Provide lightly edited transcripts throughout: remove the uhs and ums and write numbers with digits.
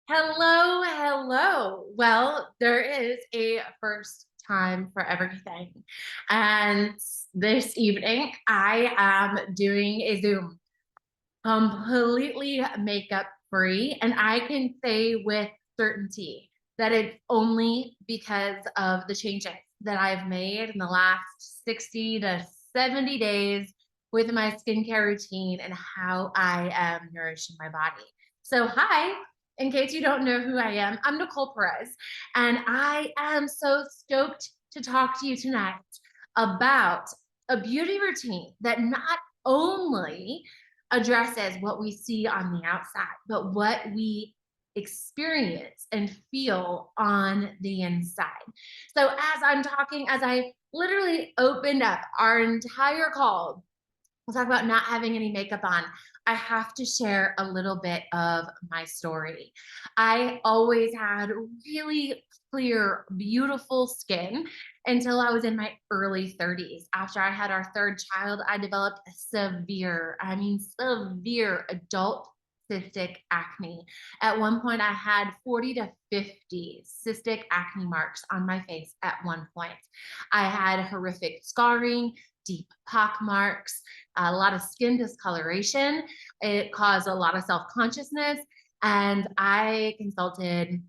Hello, hello. Well, there is a first time for everything. And this evening, I am doing a Zoom completely makeup free. And I can say with certainty that it's only because of the changes that I've made in the last 60 to 70 days with my skincare routine and how I am nourishing my body. So, hi, in case you don't know who I am, I'm Nicole Perez, and I am so stoked to talk to you tonight about a beauty routine that not only addresses what we see on the outside, but what we experience and feel on the inside. So, as I'm talking, as I literally opened up our entire call, we'll talk about not having any makeup on. I have to share a little bit of my story. I always had really clear, beautiful skin until I was in my early 30s. After I had our third child, I developed severe adult cystic acne. At one point, I had 40 to 50 cystic acne marks on my face at one point. I had horrific scarring, deep pock marks, a lot of skin discoloration. It caused a lot of self consciousness. And I consulted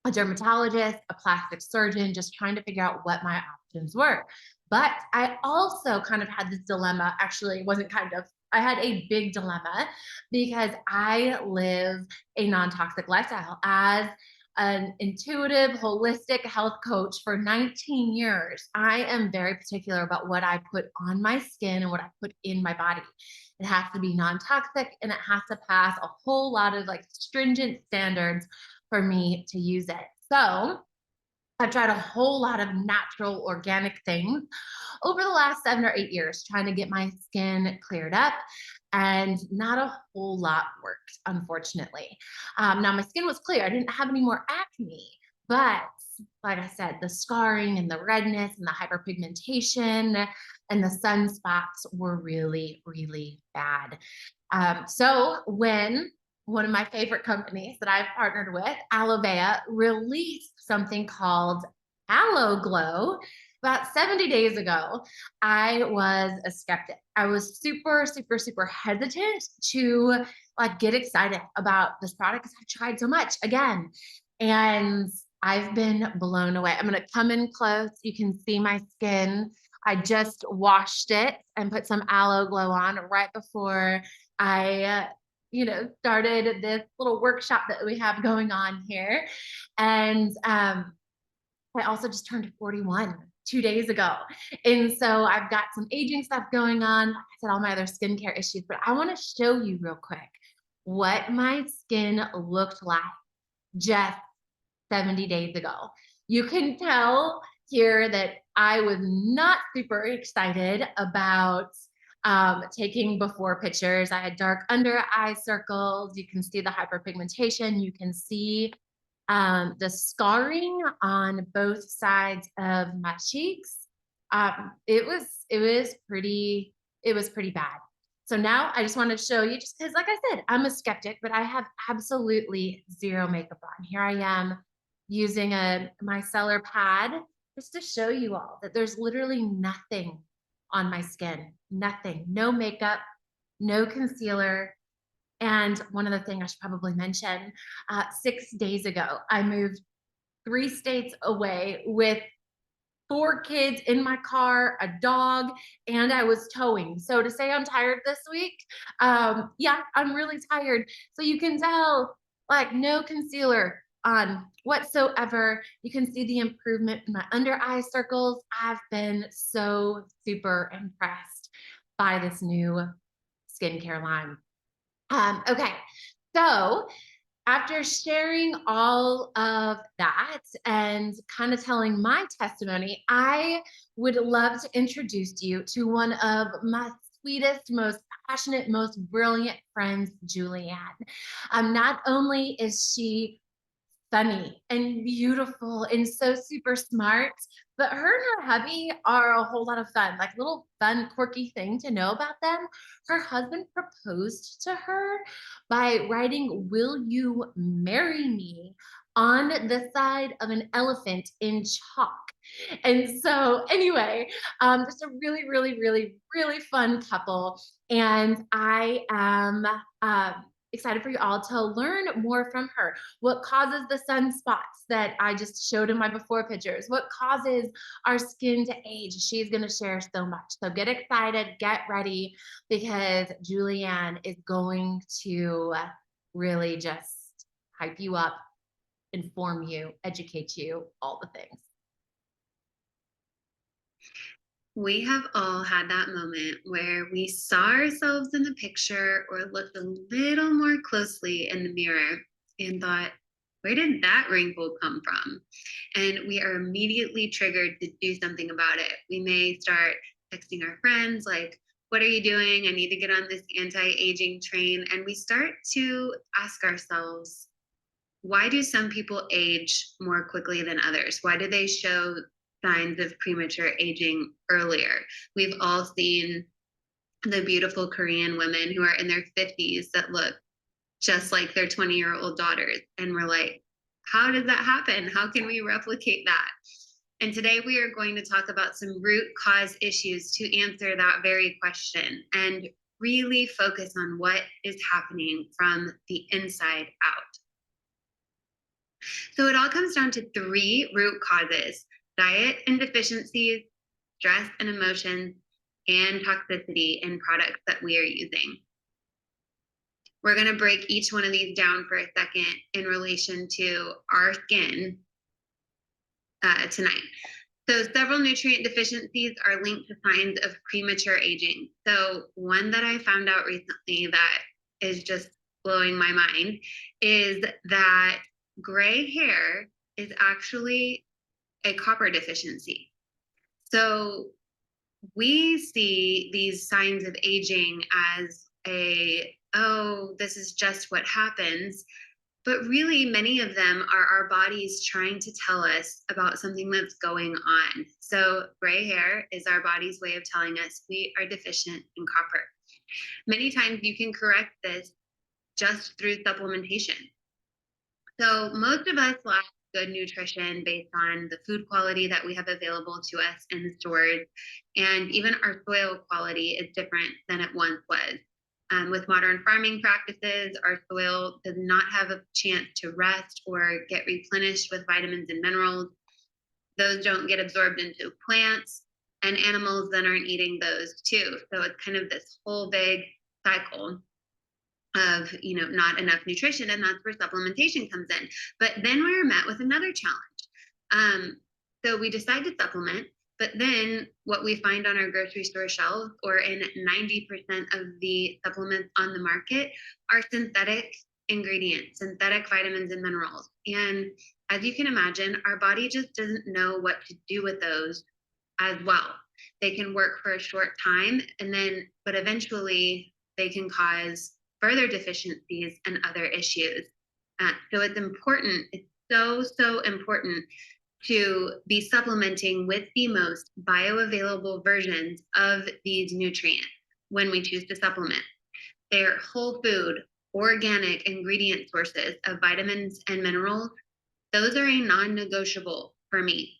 a dermatologist, a plastic surgeon, just trying to figure out what my options were. But I also kind of had this dilemma. Actually, it wasn't kind of, I had a big dilemma because I live a non toxic lifestyle as an intuitive, holistic health coach for 19 years. I am very particular about what I put on my skin and what I put in my body. It has to be non toxic and it has to pass a whole lot of like stringent standards for me to use it. So I've tried a whole lot of natural organic things over the last 7 or 8 years, trying to get my skin cleared up. And not a whole lot worked, unfortunately. Now, my skin was clear. I didn't have any more acne. But like I said, the scarring and the redness and the hyperpigmentation and the sunspots were really, really bad. So when one of my favorite companies that I've partnered with, Aloe, released something called Aloe Glow about 70 days ago. I was a skeptic. I was super, super, super hesitant to like get excited about this product because I've tried so much again. And I've been blown away. I'm going to come in close. You can see my skin. I just washed it and put some aloe glow on right before I started this little workshop that we have going on here. And I also just turned 41 2 days ago. And so I've got some aging stuff going on. Like I said, all my other skincare issues, but I want to show you real quick what my skin looked like just 70 days ago. You can tell here that I was not super excited about taking before pictures. I had dark under eye circles. You can see the hyperpigmentation. You can see the scarring on both sides of my cheeks. It was pretty bad. So now I just want to show you, just because, like I said, I'm a skeptic, but I have absolutely zero makeup on. Here I am using a micellar pad just to show you all that there's literally nothing on my skin, nothing, no makeup, no concealer. And one other thing I should probably mention, 6 days ago, I moved 3 states away with 4 kids in my car, a dog, and I was towing. So to say I'm tired this week, yeah, I'm really tired. So you can tell, like, no concealer on whatsoever. You can see the improvement in my under eye circles. I've been so super impressed by this new skincare line. Okay, so after sharing all of that and kind of telling my testimony, I would love to introduce you to one of my sweetest, most passionate, most brilliant friends, Julianne. Not only is she funny and beautiful and so super smart. But her and her hubby are a whole lot of fun, like little fun, quirky thing to know about them. Her husband proposed to her by writing, "Will you marry me?" on the side of an elephant in chalk. And so, anyway, just a really, really, really, really fun couple. And I am excited for you all to learn more from her. What causes the sunspots that I just showed in my before pictures? What causes our skin to age? She's going to share so much. So get excited, get ready, because Julianne is going to really just hype you up, inform you, educate you, all the things. We have all had that moment where we saw ourselves in the picture or looked a little more closely in the mirror and thought, where did that wrinkle come from? And we are immediately triggered to do something about it. We may start texting our friends, like, what are you doing? I need to get on this anti aging train. And we start to ask ourselves, why do some people age more quickly than others? Why do they show signs of premature aging earlier? We've all seen the beautiful Korean women who are in their 50s that look just like their 20-year-old daughters. And we're like, how does that happen? How can we replicate that? And today we are going to talk about some root cause issues to answer that very question and really focus on what is happening from the inside out. So it all comes down to three root causes: diet and deficiencies, stress and emotions, and toxicity in products that we are using. We're going to break each one of these down for a second in relation to our skin tonight. So several nutrient deficiencies are linked to signs of premature aging. So one that I found out recently that is just blowing my mind is that gray hair is actually a copper deficiency. So we see these signs of aging as oh, this is just what happens. But really, many of them are our bodies trying to tell us about something that's going on. So gray hair is our body's way of telling us we are deficient in copper. Many times you can correct this just through supplementation. So most of us lack good nutrition based on the food quality that we have available to us in the stores. And even our soil quality is different than it once was. With modern farming practices, our soil does not have a chance to rest or get replenished with vitamins and minerals. Those don't get absorbed into plants, and animals then aren't eating those too. So it's kind of this whole big cycle of not enough nutrition, and that's where supplementation comes in. But then we were met with another challenge. So we decide to supplement, but then what we find on our grocery store shelves or in 90% of the supplements on the market are synthetic ingredients, synthetic vitamins and minerals. And as you can imagine, our body just doesn't know what to do with those as well. They can work for a short time, but eventually they can cause further deficiencies and other issues. So it's important, it's so important to be supplementing with the most bioavailable versions of these nutrients when we choose to supplement. They're whole food, organic ingredient sources of vitamins and minerals. Those are a non-negotiable for me.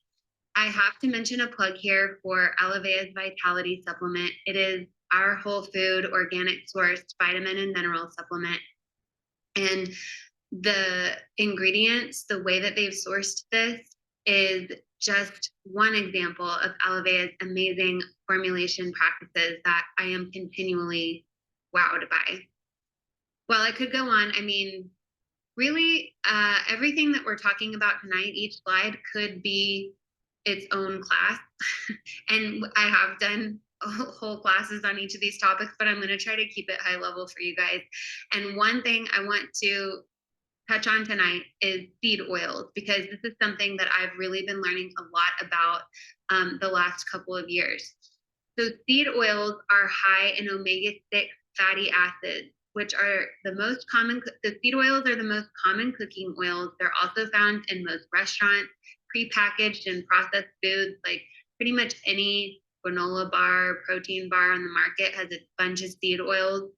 I have to mention a plug here for Aloe's Vitality Supplement. It is our whole food, organic sourced vitamin and mineral supplement. And the ingredients, the way that they've sourced this is just one example of Aloe's amazing formulation practices that I am continually wowed by. Well, I could go on. I mean, really, everything that we're talking about tonight, each slide could be its own class. And I have done whole classes on each of these topics, but I'm going to try to keep it high level for you guys. And one thing I want to touch on tonight is seed oils, because this is something that I've really been learning a lot about the last couple of years. So seed oils are high in omega-6 fatty acids. which are the most common, the seed oils are the most common cooking oils. They're also found in most restaurants, prepackaged and processed foods, like pretty much any granola bar, protein bar on the market has a bunch of seed oils.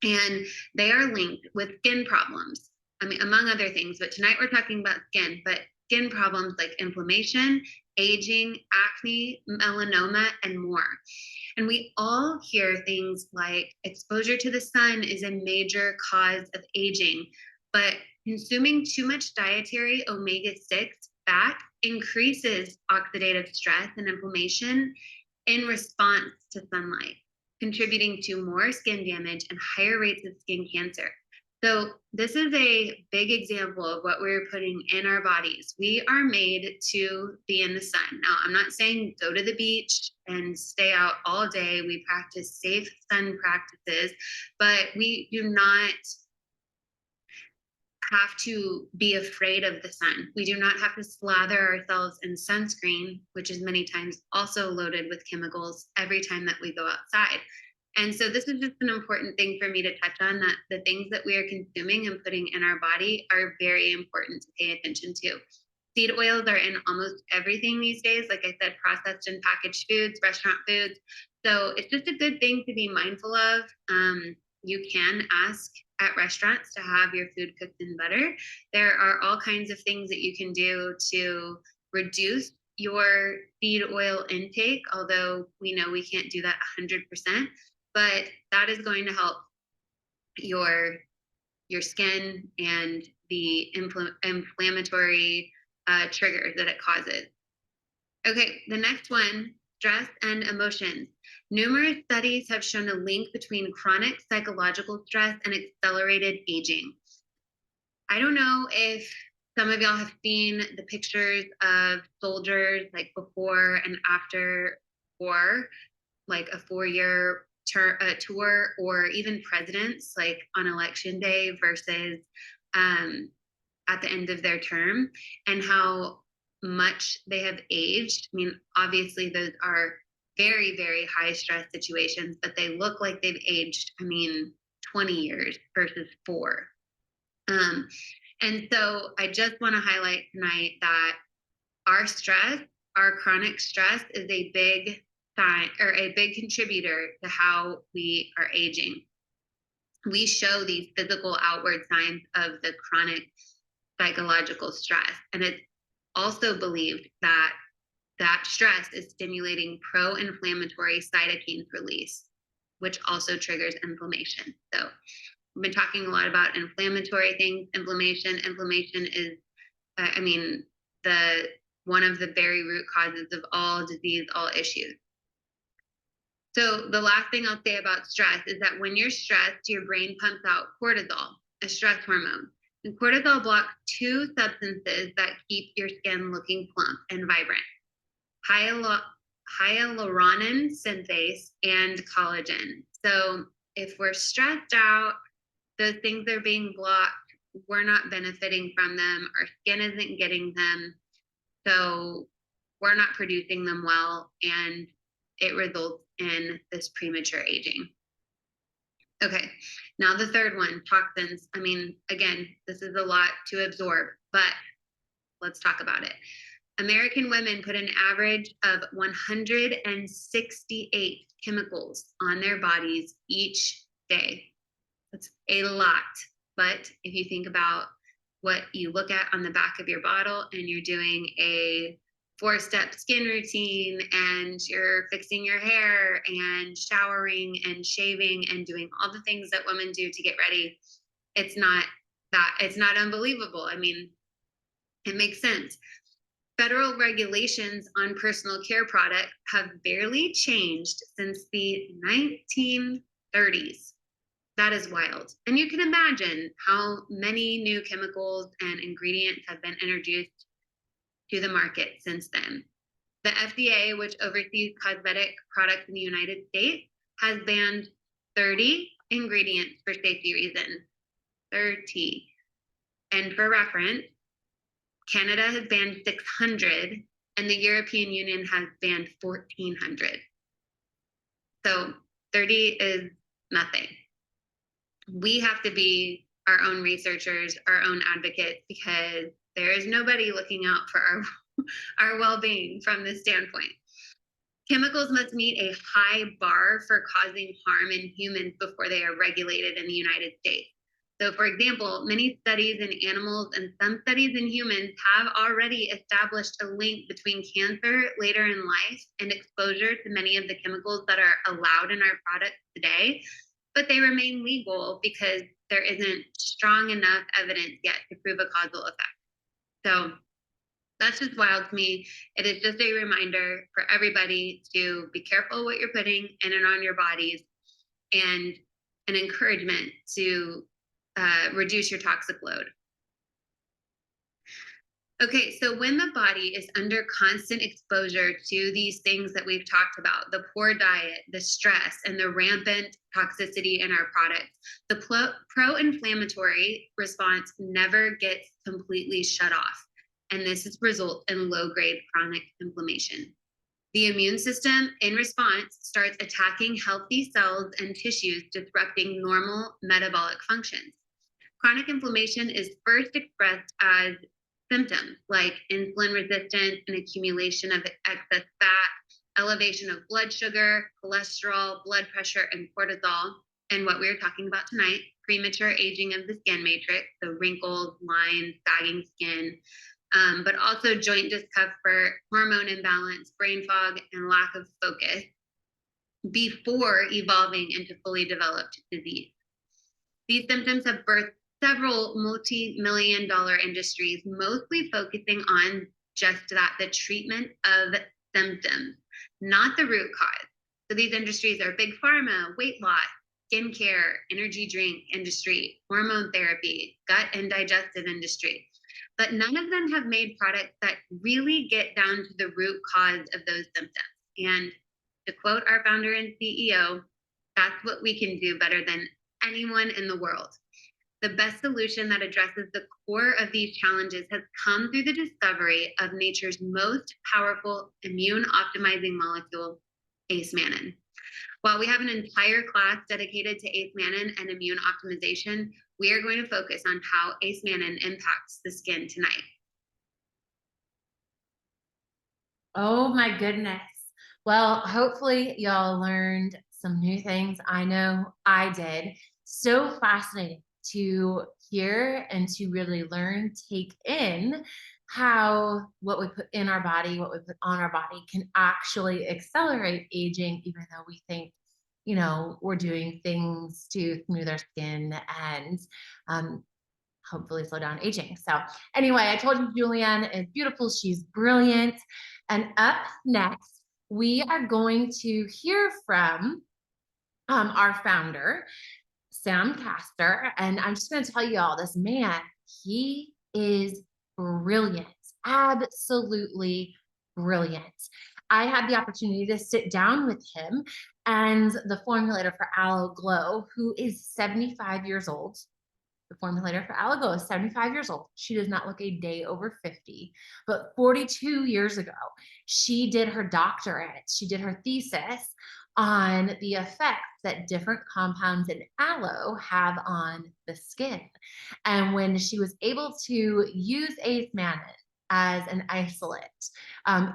And they are linked with skin problems. I mean, among other things, but tonight we're talking about skin, but skin problems like inflammation, aging, acne, melanoma, and more. And we all hear things like exposure to the sun is a major cause of aging, but consuming too much dietary omega-6 fat increases oxidative stress and inflammation in response to sunlight, contributing to more skin damage and higher rates of skin cancer. So this is a big example of what we're putting in our bodies. We are made to be in the sun. Now, I'm not saying go to the beach and stay out all day. We practice safe sun practices, but we do not have to be afraid of the sun. We do not have to slather ourselves in sunscreen, which is many times also loaded with chemicals every time that we go outside. And so this is just an important thing for me to touch on, that the things that we are consuming and putting in our body are very important to pay attention to. Seed oils are in almost everything these days. Like I said, processed and packaged foods, restaurant foods. So it's just a good thing to be mindful of. You can ask at restaurants to have your food cooked in butter. There are all kinds of things that you can do to reduce your seed oil intake, although we know we can't do that 100%, but that is going to help your skin and the inflammatory triggers that it causes. Okay, the next one, stress and emotions. Numerous studies have shown a link between chronic psychological stress and accelerated aging. I don't know if some of y'all have seen the pictures of soldiers like before and after war, like a 4-year tour, or even presidents like on election day versus at the end of their term, and how much they have aged. I mean, obviously those are very, very high stress situations, but they look like they've aged, 20 years versus 4. And so I just want to highlight tonight that our stress, our chronic stress, is a big sign or a big contributor to how we are aging. We show these physical outward signs of the chronic psychological stress. And it's also believed that stress is stimulating pro-inflammatory cytokines release, which also triggers inflammation. So we've been talking a lot about inflammatory things. Inflammation is, one of the very root causes of all disease, all issues. So the last thing I'll say about stress is that when you're stressed, your brain pumps out cortisol, a stress hormone. And cortisol blocks 2 substances that keep your skin looking plump and vibrant: hyaluronan synthase and collagen. So if we're stressed out, those things are being blocked. We're not benefiting from them. Our skin isn't getting them. So we're not producing them well, and it results in this premature aging. Okay, now the third one, toxins. Again, this is a lot to absorb, but let's talk about it. American women put an average of 168 chemicals on their bodies each day. That's a lot. But if you think about what you look at on the back of your bottle and you're doing a 4-step skin routine and you're fixing your hair and showering and shaving and doing all the things that women do to get ready, it's not unbelievable. It makes sense. Federal regulations on personal care products have barely changed since the 1930s. That is wild. And you can imagine how many new chemicals and ingredients have been introduced to the market since then. The FDA, which oversees cosmetic products in the United States, has banned 30 ingredients for safety reasons. 30. And for reference, Canada has banned 600, and the European Union has banned 1,400. So 30 is nothing. We have to be our own researchers, our own advocates, because there is nobody looking out for our our well-being from this standpoint. Chemicals must meet a high bar for causing harm in humans before they are regulated in the United States. So, for example, many studies in animals and some studies in humans have already established a link between cancer later in life and exposure to many of the chemicals that are allowed in our products today, but they remain legal because there isn't strong enough evidence yet to prove a causal effect. So, that's just wild to me. It is just a reminder for everybody to be careful what you're putting in and on your bodies, and an encouragement to reduce your toxic load. Okay, so when the body is under constant exposure to these things that we've talked about, the poor diet, the stress, and the rampant toxicity in our products, the pro-inflammatory response never gets completely shut off. And this results in low-grade chronic inflammation. The immune system, in response, starts attacking healthy cells and tissues, disrupting normal metabolic functions. Chronic inflammation is first expressed as symptoms like insulin resistance and accumulation of excess fat, elevation of blood sugar, cholesterol, blood pressure, and cortisol. And what we're talking about tonight, premature aging of the skin matrix, so wrinkles, lines, sagging skin, but also joint discomfort, hormone imbalance, brain fog, and lack of focus before evolving into fully developed disease. These symptoms have birthed several multi-million-dollar industries, mostly focusing on just that, the treatment of symptoms, not the root cause. So these industries are big pharma, weight loss, skincare, energy drink industry, hormone therapy, gut and digestive industry. But none of them have made products that really get down to the root cause of those symptoms. And to quote our founder and CEO, that's what we can do better than anyone in the world. The best solution that addresses the core of these challenges has come through the discovery of nature's most powerful immune optimizing molecule, ace-mannan. While we have an entire class dedicated to ace-mannan and immune optimization, we are going to focus on how ace-mannan impacts the skin tonight. Oh my goodness. Well, hopefully y'all learned some new things. I know I did. So fascinating to hear and to really learn, take in how what we put in our body, what we put on our body can actually accelerate aging, even though we think, we're doing things to smooth our skin and um, hopefully slow down aging. So anyway, I told you Julianne is beautiful. She's brilliant. And up next, we are going to hear from our founder, Sam Castor. And I'm just going to tell you all, this man, he is brilliant, absolutely brilliant. I had the opportunity to sit down with him and the formulator for Aloe Glow, who is 75 years old. The formulator for Aloe Glow is 75 years old. She does not look a day over 50. But 42 years ago, she did her doctorate. She did her thesis on the effects that different compounds in aloe have on the skin. And when she was able to use ace-mannan as an isolate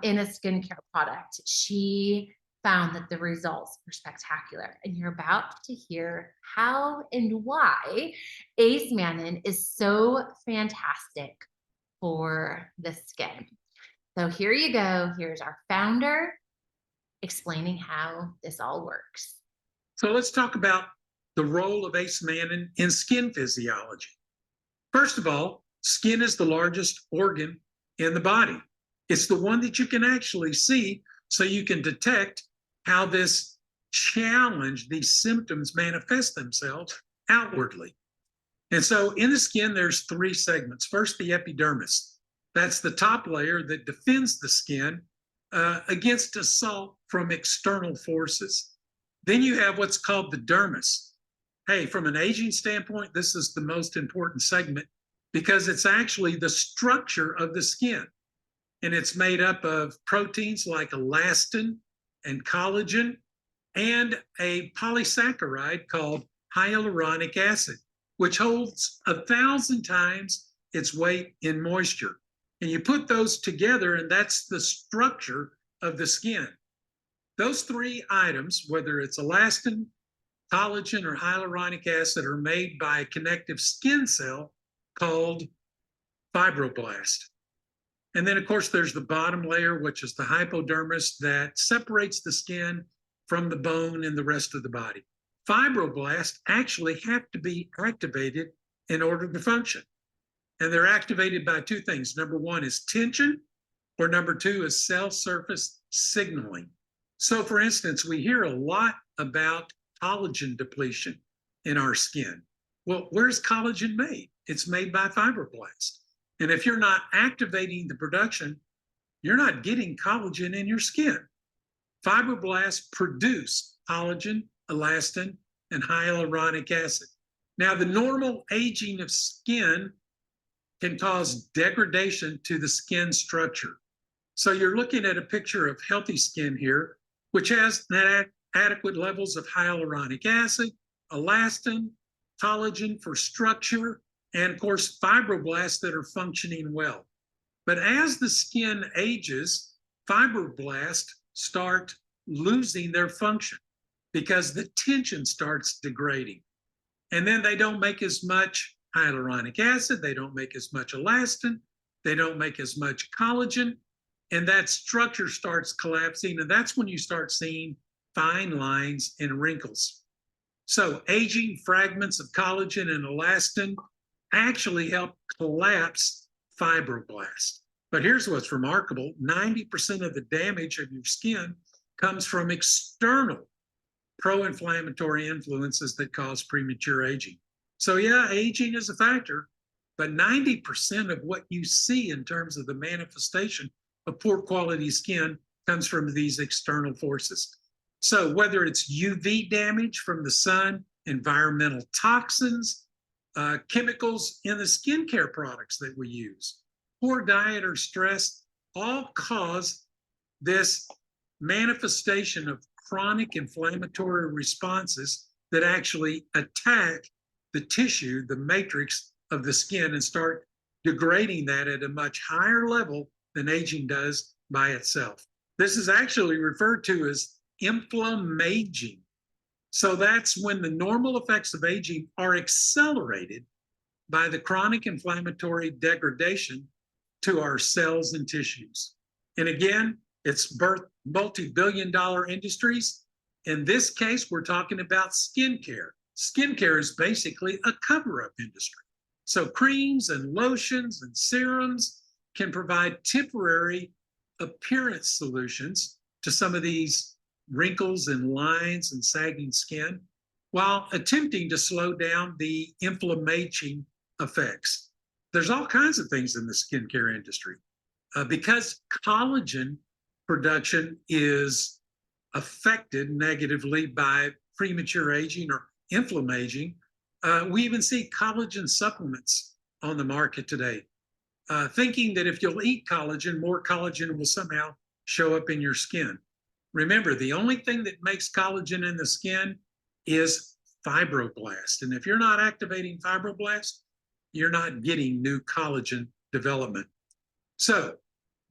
in a skincare product, she found that the results were spectacular. And you're about to hear how and why ace-mannan is so fantastic for the skin. So here you go. Here's our founder explaining how this all works. So let's talk about the role of ace-mannan in skin physiology. First of all, skin is the largest organ in the body. It's the one that you can actually see, so you can detect how this challenge, these symptoms manifest themselves outwardly. And so in the skin, there's three segments. First, the epidermis. That's the top layer that defends the skin against assault from external forces. Then you have what's called the dermis. Hey, from an aging standpoint, this is the most important segment because it's actually the structure of the skin. And it's made up of proteins like elastin and collagen and a polysaccharide called hyaluronic acid, which holds 1,000 times its weight in moisture. And you put those together, and that's the structure of the skin. Those three items, whether it's elastin, collagen, or hyaluronic acid, are made by a connective skin cell called fibroblast. And then, of course, there's the bottom layer, which is the hypodermis that separates the skin from the bone and the rest of the body. Fibroblasts actually have to be activated in order to function. And they're activated by two things. Number one is tension, or number two is cell surface signaling. So, for instance, we hear a lot about collagen depletion in our skin. Well, where's collagen made? It's made by fibroblasts. And if you're not activating the production, you're not getting collagen in your skin. Fibroblasts produce collagen, elastin, and hyaluronic acid. Now, the normal aging of skin can cause degradation to the skin structure. So you're looking at a picture of healthy skin here, which has adequate levels of hyaluronic acid, elastin, collagen for structure, and of course, fibroblasts that are functioning well. But as the skin ages, fibroblasts start losing their function because the tension starts degrading. And then they don't make as much hyaluronic acid, they don't make as much elastin, they don't make as much collagen, and that structure starts collapsing. And that's when you start seeing fine lines and wrinkles. So aging fragments of collagen and elastin actually help collapse fibroblasts. But here's what's remarkable: 90% of the damage of your skin comes from external pro-inflammatory influences that cause premature aging. So yeah, aging is a factor, but 90% of what you see in terms of the manifestation of poor quality skin comes from these external forces. So whether it's UV damage from the sun, environmental toxins, chemicals in the skincare products that we use, poor diet or stress, all cause this manifestation of chronic inflammatory responses that actually attack the tissue, the matrix of the skin, and start degrading that at a much higher level than aging does by itself. This is actually referred to as inflammaging. So that's when the normal effects of aging are accelerated by the chronic inflammatory degradation to our cells and tissues. And again, it's multi-billion-dollar industries. In this case, we're talking about skincare. Skincare is basically a cover-up industry. So creams and lotions and serums can provide temporary appearance solutions to some of these wrinkles and lines and sagging skin, while attempting to slow down the inflammation effects. There's all kinds of things in the skincare industry. Because collagen production is affected negatively by premature aging or inflammaging, we even see collagen supplements on the market today, thinking that if you'll eat collagen, more collagen will somehow show up in your skin. Remember, the only thing that makes collagen in the skin is fibroblast. And if you're not activating fibroblast, you're not getting new collagen development. So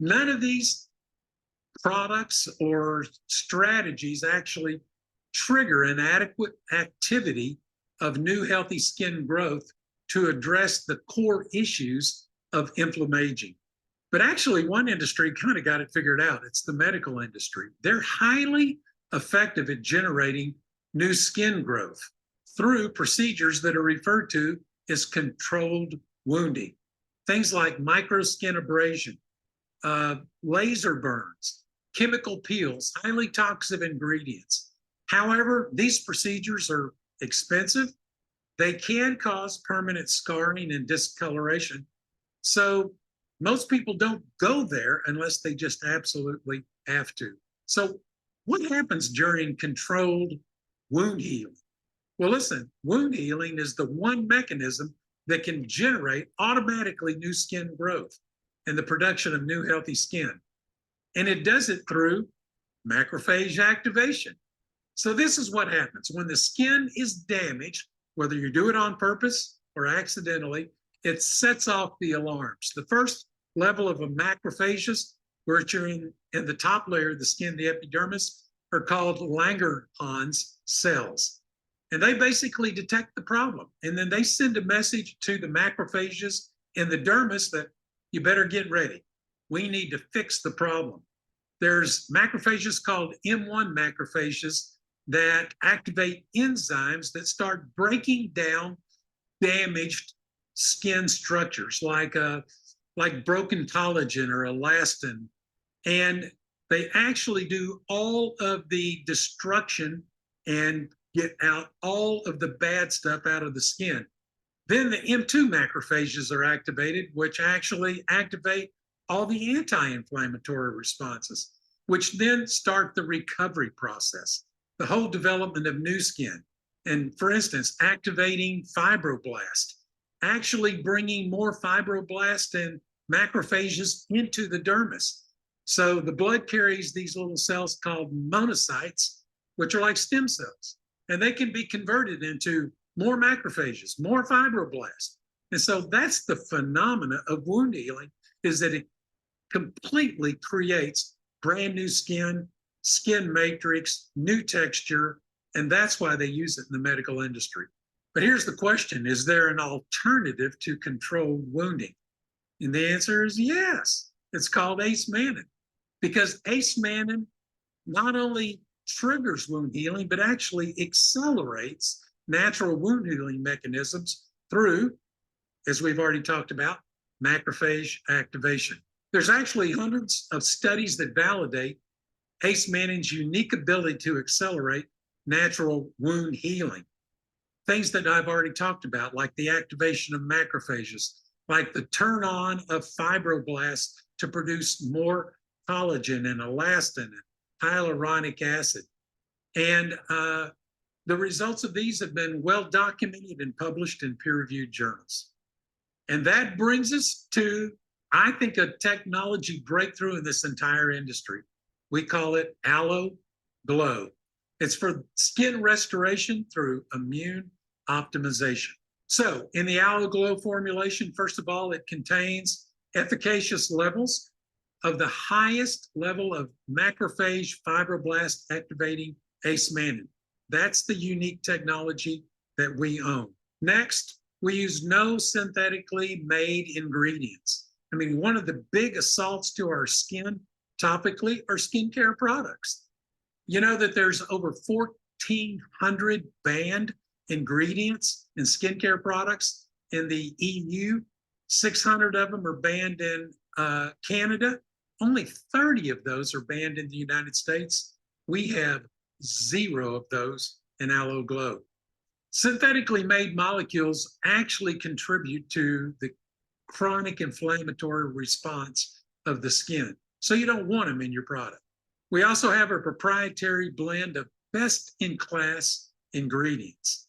none of these products or strategies actually trigger an adequate activity of new healthy skin growth to address the core issues of inflammaging. But actually, one industry kind of got it figured out. It's the medical industry. They're highly effective at generating new skin growth through procedures that are referred to as controlled wounding. Things like microskin abrasion, laser burns, chemical peels, highly toxic ingredients. However, these procedures are expensive. They can cause permanent scarring and discoloration. So most people don't go there unless they just absolutely have to. So what happens during controlled wound healing? Well, listen, wound healing is the one mechanism that can generate automatically new skin growth and the production of new healthy skin. And it does it through macrophage activation. So this is what happens when the skin is damaged, whether you do it on purpose or accidentally, it sets off the alarms. The first level of a macrophages, which are in the top layer of the skin, the epidermis, are called Langerhans cells. And they basically detect the problem. And then they send a message to the macrophages in the dermis that you better get ready. We need to fix the problem. There's macrophages called M1 macrophages that activate enzymes that start breaking down damaged skin structures like broken collagen or elastin. And they actually do all of the destruction and get out all of the bad stuff out of the skin. Then the M2 macrophages are activated, which actually activate all the anti-inflammatory responses, which then start the recovery process, the whole development of new skin. And for instance, activating fibroblast, actually bringing more fibroblast and macrophages into the dermis. So the blood carries these little cells called monocytes, which are like stem cells, and they can be converted into more macrophages, more fibroblasts. And so that's the phenomena of wound healing, is that it completely creates brand new skin, skin matrix, new texture, and that's why they use it in the medical industry. But here's the question, is there an alternative to controlled wounding? And the answer is yes. It's called ace-mannan, because ace-mannan not only triggers wound healing, but actually accelerates natural wound healing mechanisms through, as we've already talked about, macrophage activation. There's actually hundreds of studies that validate ace-mannan's unique ability to accelerate natural wound healing. Things that I've already talked about, like the activation of macrophages, like the turn on of fibroblasts to produce more collagen and elastin and hyaluronic acid. And the results of these have been well documented and published in peer-reviewed journals. And that brings us to, I think, a technology breakthrough in this entire industry. We call it Aloe Glow. It's for skin restoration through immune optimization. So in the Aloe Glow formulation, first of all, it contains efficacious levels of the highest level of macrophage fibroblast activating ace-mannan. That's the unique technology that we own. Next, we use no synthetically made ingredients. I mean, one of the big assaults to our skin topically are skincare products. You know that there's over 1,400 banned ingredients in skincare products in the EU. 600 of them are banned in Canada. Only 30 of those are banned in the United States. We have 0 of those in Aloe Glow. Synthetically made molecules actually contribute to the chronic inflammatory response of the skin. So you don't want them in your product. We also have a proprietary blend of best-in-class ingredients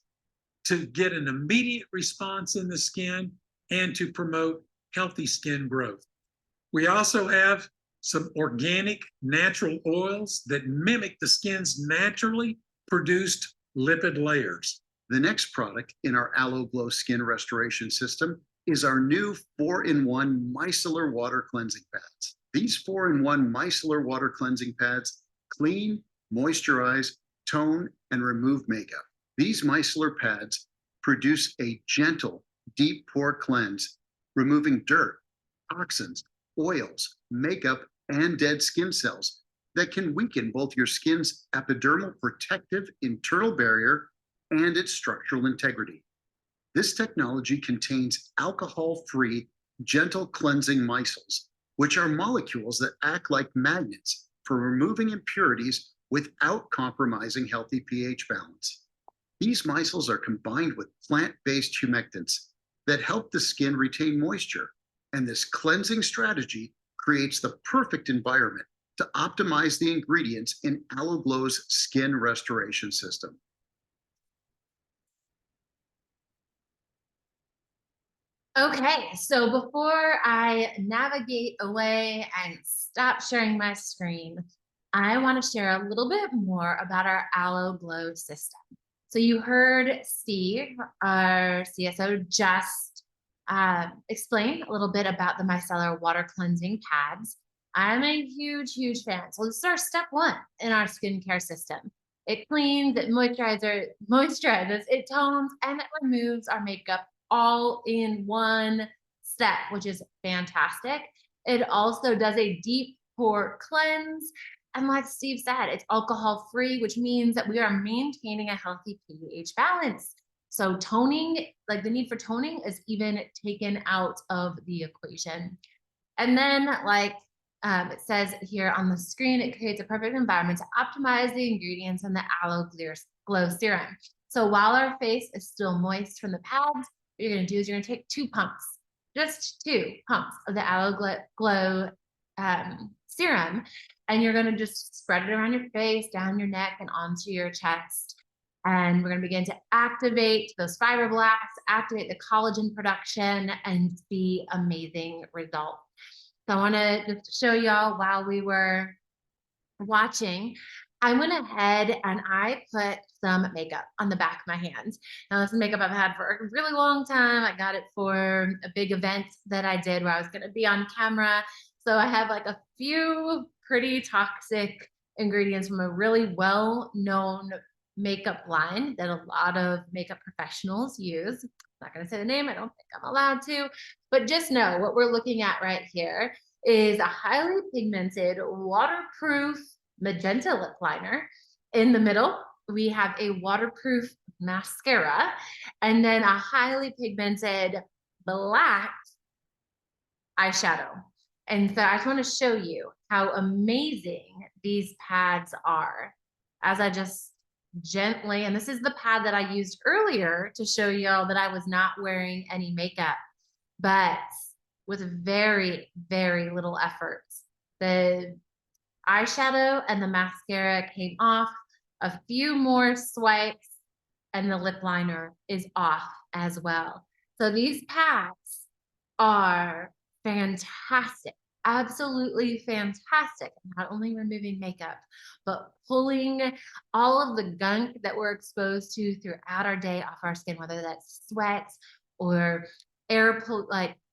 to get an immediate response in the skin and to promote healthy skin growth. We also have some organic natural oils that mimic the skin's naturally produced lipid layers. The next product in our Aloe Glow skin restoration system is our new 4-in-1 micellar water cleansing pads. These 4-in-1 micellar water cleansing pads clean, moisturize, tone, and remove makeup. These micellar pads produce a gentle, deep pore cleanse, removing dirt, toxins, oils, makeup, and dead skin cells that can weaken both your skin's epidermal protective internal barrier and its structural integrity. This technology contains alcohol-free, gentle cleansing micelles, which are molecules that act like magnets for removing impurities without compromising healthy pH balance. These micelles are combined with plant-based humectants that help the skin retain moisture, and this cleansing strategy creates the perfect environment to optimize the ingredients in Aloe Glow's skin restoration system. Okay, so before I navigate away and stop sharing my screen, I want to share a little bit more about our Aloe Glow system. So you heard Steve, our CSO, just explain a little bit about the micellar water cleansing pads. I'm a huge, huge fan. So this is our step one in our skincare system. It cleans, it moisturizes, it tones, and it removes our makeup all in one step, which is fantastic. It also does a deep pore cleanse. And like Steve said, it's alcohol free, which means that we are maintaining a healthy pH balance. So toning, like the need for toning, is even taken out of the equation. And then, like it says here on the screen, it creates a perfect environment to optimize the ingredients in the Aloe Glow Serum. So while our face is still moist from the pads, what you're going to do is you're going to take 2 pumps, just 2 pumps of the Aloe Glow serum, and you're going to just spread it around your face, down your neck, and onto your chest. And we're going to begin to activate those fibroblasts, activate the collagen production, and see amazing results. So I want to just show y'all while we were watching, I went ahead and I put some makeup on the back of my hands. Now, this is makeup I've had for a really long time. I got it for a big event that I did where I was going to be on camera. So I have like a few pretty toxic ingredients from a really well-known makeup line that a lot of makeup professionals use. I'm not going to say the name. I don't think I'm allowed to, but just know what we're looking at right here is a highly pigmented, waterproof magenta lip liner. In the middle, we have a waterproof mascara, and then a highly pigmented black eyeshadow. And so I just want to show you how amazing these pads are. As I just gently, and this is the pad that I used earlier to show y'all that I was not wearing any makeup, but with very, very little effort. The eyeshadow and the mascara came off, a few more swipes, and the lip liner is off as well. So these pads are fantastic, absolutely fantastic. Not only removing makeup, but pulling all of the gunk that we're exposed to throughout our day off our skin, whether that's sweat or air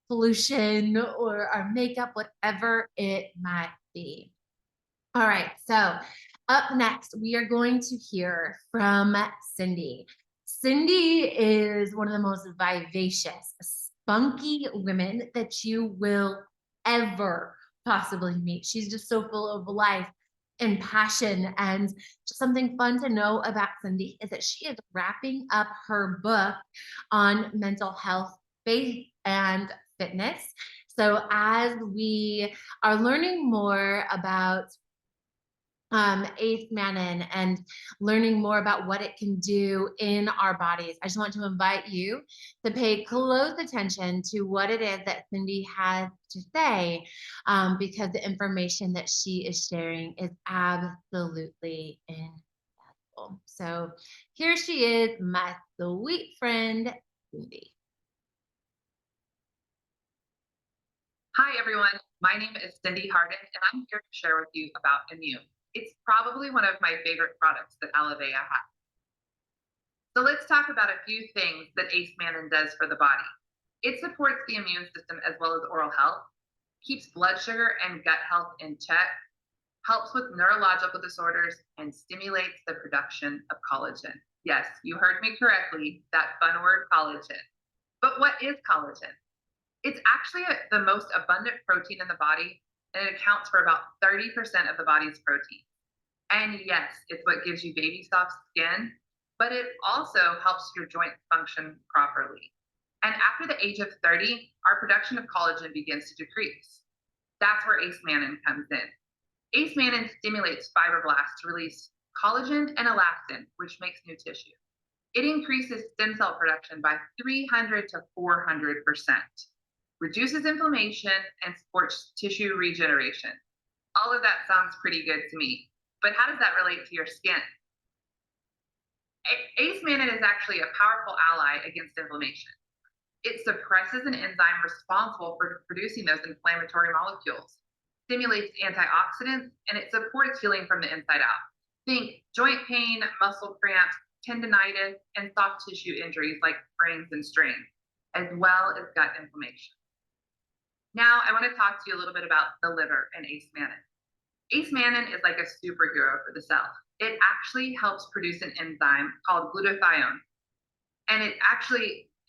pollution or our makeup, whatever it might be. All right, so up next, we are going to hear from Cindy. Cindy is one of the most vivacious, spunky women that you will ever possibly meet. She's just so full of life and passion. And just something fun to know about Cindy is that she is wrapping up her book on mental health, faith, and fitness. So as we are learning more about Ace-Mannan and learning more about what it can do in our bodies, I just want to invite you to pay close attention to what it is that Cindy has to say, because the information that she is sharing is absolutely invaluable. So here she is, my sweet friend, Cindy. Hi, everyone. My name is Cindy Harden, and I'm here to share with you about Immune. It's probably one of my favorite products that Aloe has. So let's talk about a few things that Ace-Mannan does for the body. It supports the immune system as well as oral health, keeps blood sugar and gut health in check, helps with neurological disorders, and stimulates the production of collagen. Yes, you heard me correctly, that fun word, collagen. But what is collagen? It's actually the most abundant protein in the body, and it accounts for about 30% of the body's protein. And yes, it's what gives you baby soft skin, but it also helps your joints function properly. And after the age of 30, our production of collagen begins to decrease. That's where Ace-Mannan comes in. Ace-Mannan stimulates fibroblasts to release collagen and elastin, which makes new tissue. It increases stem cell production by 300 to 400%, reduces inflammation, and supports tissue regeneration. All of that sounds pretty good to me, but how does that relate to your skin? Ace-Mannan is actually a powerful ally against inflammation. It suppresses an enzyme responsible for producing those inflammatory molecules. stimulates antioxidants, and it supports healing from the inside out. Think joint pain, muscle cramps, tendinitis, and soft tissue injuries like sprains and strains, as well as gut inflammation. Now, I want to talk to you a little bit about the liver and ace-mannan. Ace-mannan is like a superhero for the cell. It actually helps produce an enzyme called glutathione, and it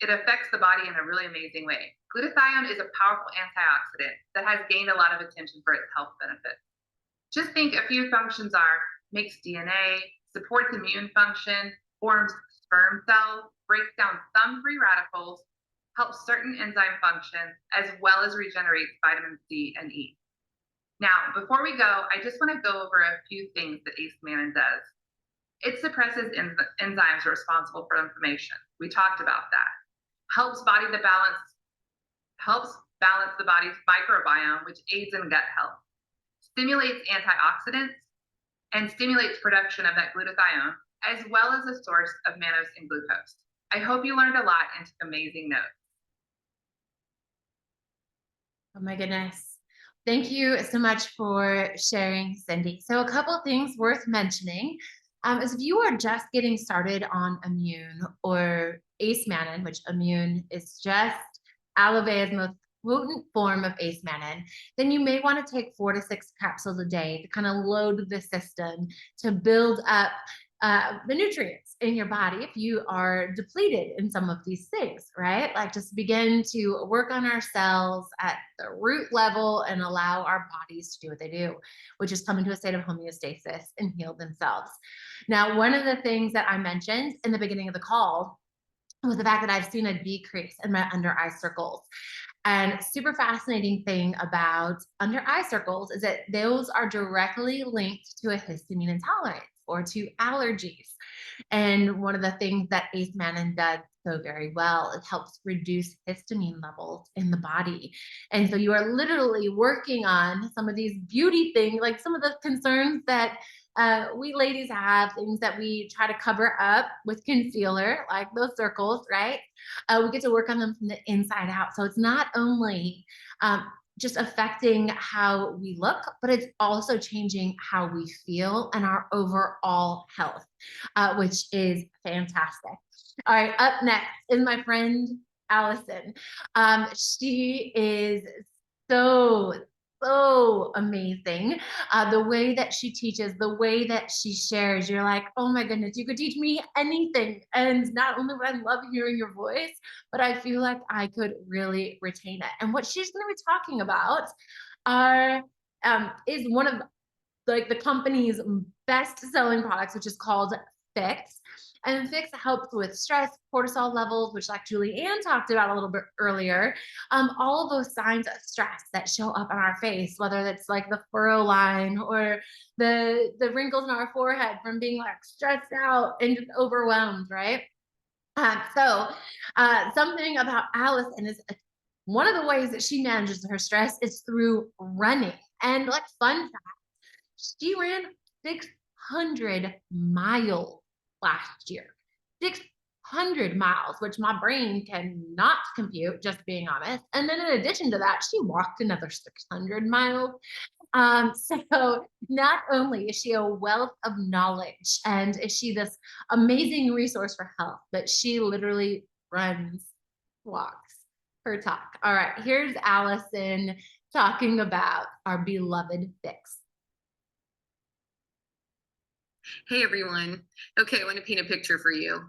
affects the body in a really amazing way. Glutathione is a powerful antioxidant that has gained a lot of attention for its health benefits. Just think a few functions are: makes DNA, supports immune function, forms sperm cells, breaks down some free radicals, helps certain enzyme functions, as well as regenerates vitamin C and E. Now, before we go, I just want to go over a few things that ace-mannan does. It suppresses enzymes responsible for inflammation. We talked about that. Helps balance the body's microbiome, which aids in gut health. Stimulates antioxidants and stimulates production of that glutathione, as well as a source of mannose and glucose. I hope you learned a lot and took amazing notes. Oh my goodness. Thank you so much for sharing, Cindy. So a couple of things worth mentioning is if you are just getting started on immune or ace-mannan, which immune is just Aloe's most potent form of ace-mannan, then you may want to take 4 to 6 capsules a day to kind of load the system to build up the nutrients in your body if you are depleted in some of these things, right? Like just begin to work on our cells at the root level and allow our bodies to do what they do, which is come into a state of homeostasis and heal themselves. Now, one of the things that I mentioned in the beginning of the call was the fact that I've seen a decrease in my under eye circles. And super fascinating thing about under eye circles is that those are directly linked to a histamine intolerance or to allergies. And one of the things that ace-mannan does so very well, it helps reduce histamine levels in the body. And so you are literally working on some of these beauty things, like some of the concerns that we ladies have, things that we try to cover up with concealer, like those circles, right? We get to work on them from the inside out. So it's not only just affecting how we look, but it's also changing how we feel and our overall health, which is fantastic. All right, up next is my friend Allison. She is so amazing. The way that she teaches, the way that she shares, you're like, oh my goodness, you could teach me anything. And not only would I love hearing your voice, but I feel like I could really retain it. And what she's going to be talking about is one of like the company's best selling products, which is called Fix. And Fix helps with stress, cortisol levels, which like Julianne talked about a little bit earlier. All of those signs of stress that show up on our face, whether it's like the furrow line or the wrinkles in our forehead from being like stressed out and just overwhelmed, right? Something about Allison is one of the ways that she manages her stress is through running. And like fun fact, she ran 600 miles last year. 600 miles, which my brain cannot compute, just being honest. And then in addition to that, she walked another 600 miles. So not only is she a wealth of knowledge and is she this amazing resource for health, but she literally runs, walks her talk. All right, here's Allison talking about our beloved Fix. Hey everyone. Okay, I want to paint a picture for you.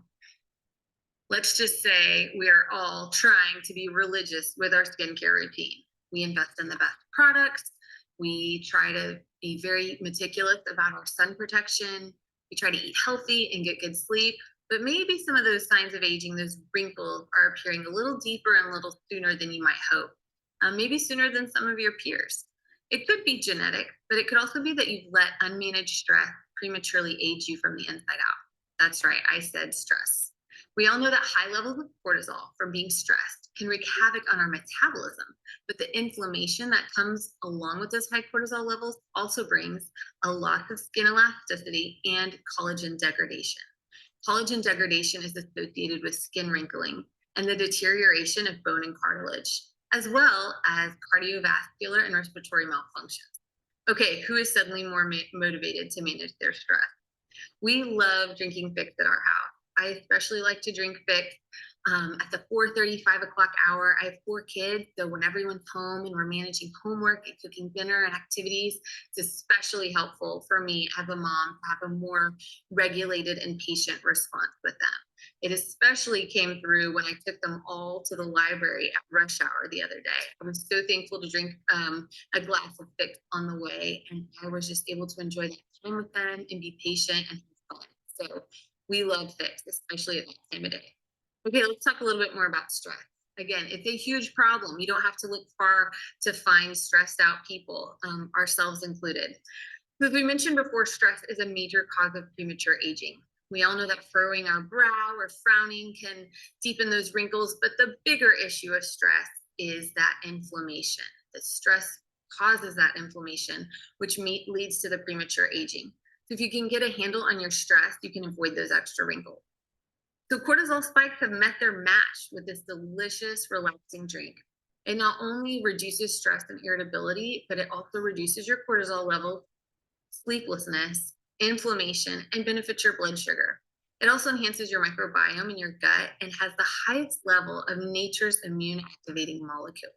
Let's just say we are all trying to be religious with our skincare routine. We invest in the best products. We try to be very meticulous about our sun protection. We try to eat healthy and get good sleep. But maybe some of those signs of aging, those wrinkles, are appearing a little deeper and a little sooner than you might hope. Maybe sooner than some of your peers. It could be genetic, but it could also be that you've let unmanaged stress prematurely age you from the inside out. That's right, I said stress. We all know that high levels of cortisol from being stressed can wreak havoc on our metabolism, but the inflammation that comes along with those high cortisol levels also brings a loss of skin elasticity and collagen degradation. Collagen degradation is associated with skin wrinkling and the deterioration of bone and cartilage, as well as cardiovascular and respiratory malfunctions. Okay, who is suddenly more motivated to manage their stress? We love drinking fix at our house. I especially like to drink fix at the 4:30, 5 o'clock hour. I have 4 kids, so when everyone's home and we're managing homework and cooking dinner and activities, it's especially helpful for me as a mom to have a more regulated and patient response with them. It especially came through when I took them all to the library at rush hour the other day. I was so thankful to drink a glass of fix on the way, and I was just able to enjoy that time with them and be patient and have fun. So we love fix, especially at that time of day. Okay, let's talk a little bit more about stress. Again, it's a huge problem. You don't have to look far to find stressed out people, ourselves included. So as we mentioned before, stress is a major cause of premature aging. We all know that furrowing our brow or frowning can deepen those wrinkles, but the bigger issue of stress is that inflammation. The stress causes that inflammation, which leads to the premature aging. So if you can get a handle on your stress, you can avoid those extra wrinkles. So cortisol spikes have met their match with this delicious, relaxing drink. It not only reduces stress and irritability, but it also reduces your cortisol level, sleeplessness, inflammation, and benefits your blood sugar. It also enhances your microbiome in your gut and has the highest level of nature's immune activating molecule.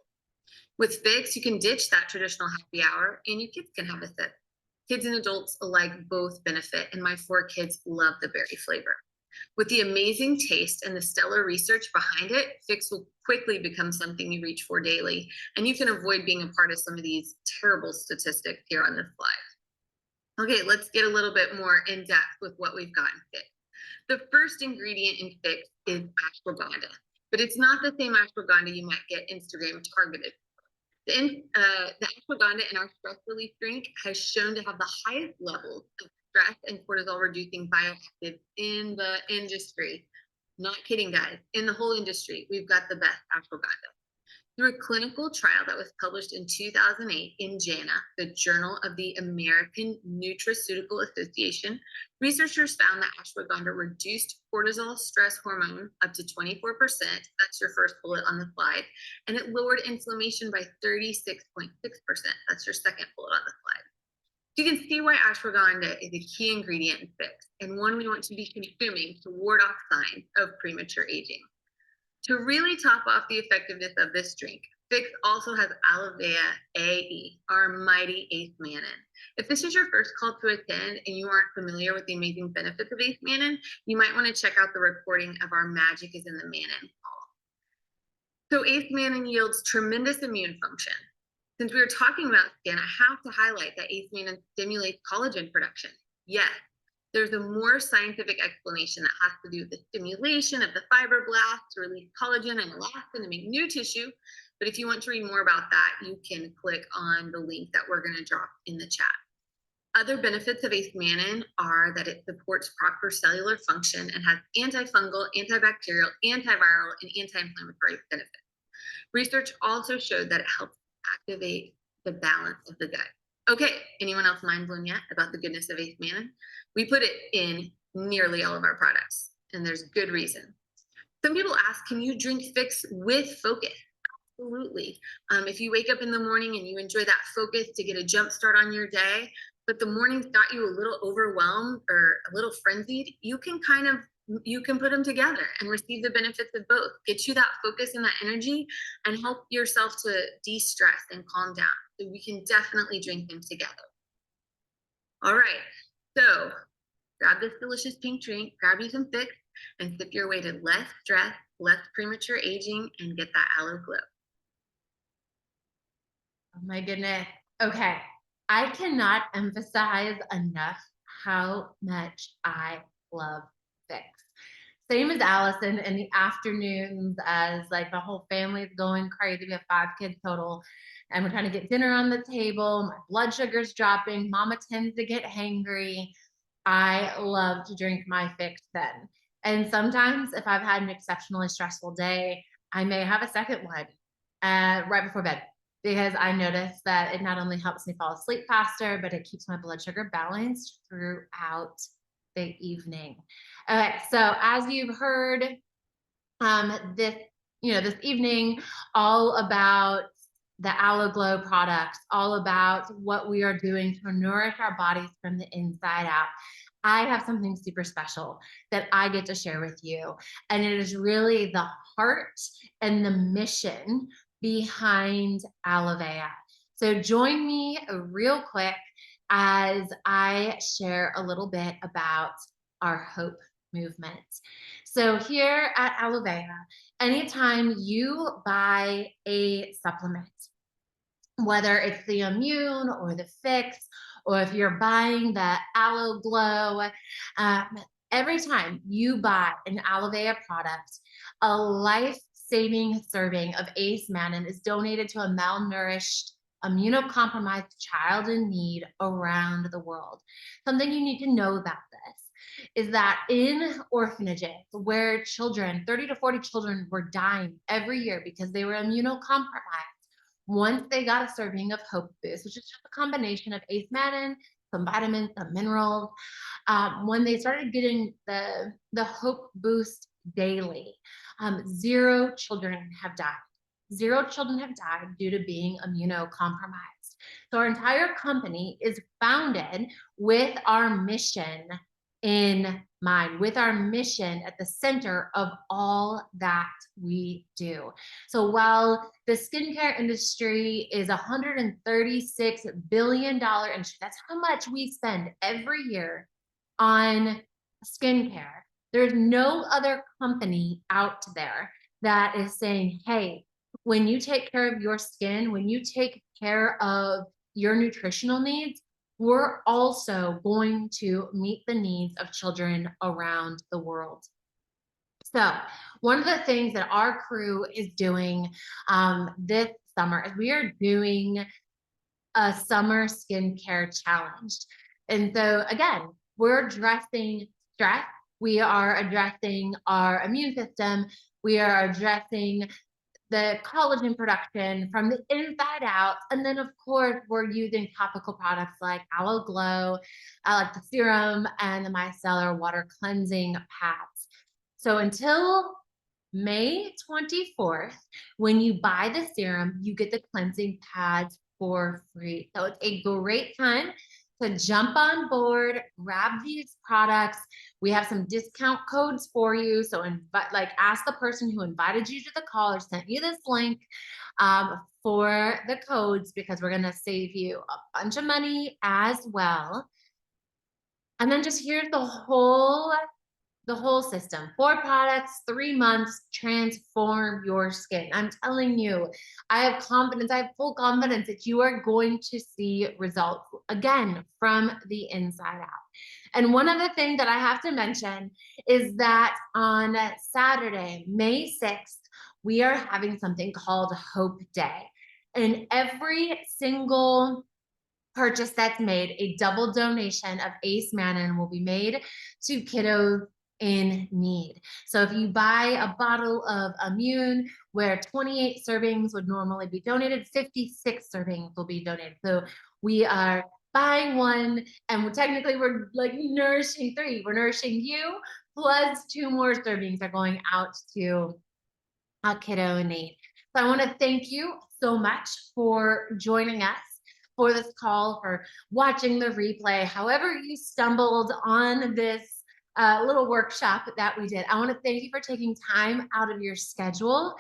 With Fix, you can ditch that traditional happy hour and your kids can have a sip. Kids and adults alike both benefit, and my 4 kids love the berry flavor. With the amazing taste and the stellar research behind it, Fix will quickly become something you reach for daily, and you can avoid being a part of some of these terrible statistics here on this slide. Okay, let's get a little bit more in depth with what we've got in Fix. The first ingredient in Fix is ashwagandha, but it's not the same ashwagandha you might get Instagram targeted. The ashwagandha in our stress relief drink has shown to have the highest levels of stress and cortisol reducing bioactives in the industry. Not kidding, guys. In the whole industry, we've got the best ashwagandha. Through a clinical trial that was published in 2008 in JANA, the Journal of the American Nutraceutical Association, researchers found that ashwagandha reduced cortisol stress hormone up to 24%. That's your first bullet on the slide. And it lowered inflammation by 36.6%. That's your second bullet on the slide. You can see why ashwagandha is a key ingredient in Fix and one we want to be consuming to ward off signs of premature aging. To really top off the effectiveness of this drink, Fix also has Aloe AE, our mighty Ace Mannin. If this is your first call to attend and you aren't familiar with the amazing benefits of Ace Mannin, you might want to check out the recording of our Magic is in the Mannin call. So Ace Mannin yields tremendous immune function. Since we were talking about skin, I have to highlight that Ace Mannin stimulates collagen production. Yes, there's a more scientific explanation that has to do with the stimulation of the fibroblasts to release collagen and elastin to make new tissue. But if you want to read more about that, you can click on the link that we're going to drop in the chat. Other benefits of Ace Mannin are that it supports proper cellular function and has antifungal, antibacterial, antiviral, and anti-inflammatory benefits. Research also showed that it helps activate the balance of the gut. Okay, anyone else mind blown yet about the goodness of Ace Mannin? We put it in nearly all of our products, and there's good reason. Some people ask, can you drink Fix with focus? Absolutely. If you wake up in the morning and you enjoy that focus to get a jump start on your day, but the morning's got you a little overwhelmed or a little frenzied, you can put them together and receive the benefits of both. Get you that focus and that energy and help yourself to de-stress and calm down. So we can definitely drink them together. All right, so grab this delicious pink drink, grab you some Fix, and sip your way to less stress, less premature aging, and get that aloe glow. Oh my goodness. Okay. I cannot emphasize enough how much I love Fix. Same as Allison in the afternoons as like the whole family's going crazy. We have 5 kids total and we're trying to get dinner on the table. My blood sugar's dropping. Mama tends to get hangry. I love to drink my Fix then. And sometimes if I've had an exceptionally stressful day, I may have a second one right before bed, because I notice that it not only helps me fall asleep faster, but it keeps my blood sugar balanced throughout the evening. Okay, so as you've heard this evening, all about the Aloe Glow products, all about what we are doing to nourish our bodies from the inside out, I have something super special that I get to share with you. And it is really the heart and the mission behind Aloe. So join me real quick as I share a little bit about our hope movement. So here at Aloe, anytime you buy a supplement, whether it's the Immune or the Fix, or if you're buying the Aloe Glow, every time you buy an Aloe product, a life-saving serving of Ace Mannan is donated to a malnourished, immunocompromised child in need around the world. Something you need to know about this is that in orphanages where children, 30 to 40 children were dying every year because they were immunocompromised, once they got a serving of Hope Boost, which is just a combination of Ace Mannan, some vitamins, some minerals, when they started getting the Hope Boost daily, 0 children have died. 0 children have died due to being immunocompromised. So our entire company is founded with our mission in mind, with our mission at the center of all that we do. So while the skincare industry is a $136 billion industry, that's how much we spend every year on skincare. There's no other company out there that is saying, hey, when you take care of your skin, when you take care of your nutritional needs, we're also going to meet the needs of children around the world. So one of the things that our crew is doing this summer is we are doing a summer skincare challenge. And so again, we're addressing stress. We are addressing our immune system. We are addressing the collagen production from the inside out. And then of course, we're using topical products like Aloe Glow, like the serum and the micellar water cleansing pads. So until May 24th, when you buy the serum, you get the cleansing pads for free. So it's a great time to jump on board, grab these products. We have some discount codes for you. So ask the person who invited you to the call or sent you this link for the codes, because we're gonna save you a bunch of money as well. And then just here's the whole system. 4 products, 3 months, transform your skin. I'm telling you, I have full confidence that you are going to see results, again, from the inside out. And one other thing that I have to mention is that on Saturday, May 6th, we are having something called Hope Day. And every single purchase that's made, a double donation of Ace Mannan will be made to kiddos in need. So if you buy a bottle of Immune where 28 servings would normally be donated, 56 servings will be donated. So we are buying one, and we're like nourishing 3. We're nourishing you, plus 2 more servings are going out to a kiddo in need. So I want to thank you so much for joining us for this call, for watching the replay, however you stumbled on this little workshop that we did. I want to thank you for taking time out of your schedule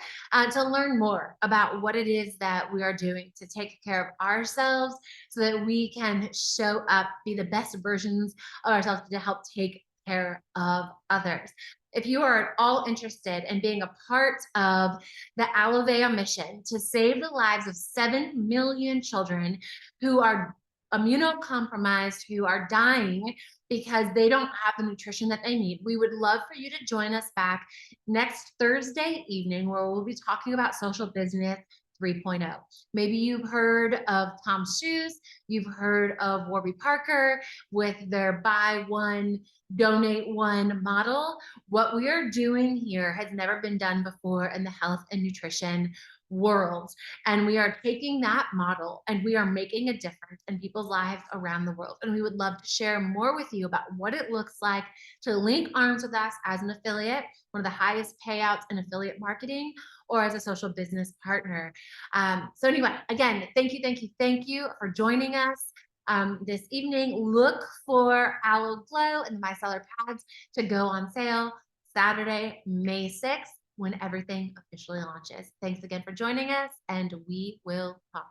to learn more about what it is that we are doing to take care of ourselves so that we can show up, be the best versions of ourselves to help take care of others. If you are at all interested in being a part of the Aloe mission to save the lives of 7 million children who are immunocompromised, who are dying because they don't have the nutrition that they need, we would love for you to join us back next Thursday evening, where we'll be talking about social business 3.0. Maybe you've heard of Tom's Shoes, you've heard of Warby Parker with their buy one, donate one model. What we are doing here has never been done before in the health and nutrition world. And we are taking that model and we are making a difference in people's lives around the world. And we would love to share more with you about what it looks like to link arms with us as an affiliate, one of the highest payouts in affiliate marketing, or as a social business partner. So anyway, again, thank you for joining us this evening. Look for Aloe Glow and the micellar pads to go on sale Saturday, May 6th, when everything officially launches. Thanks again for joining us, and we will talk.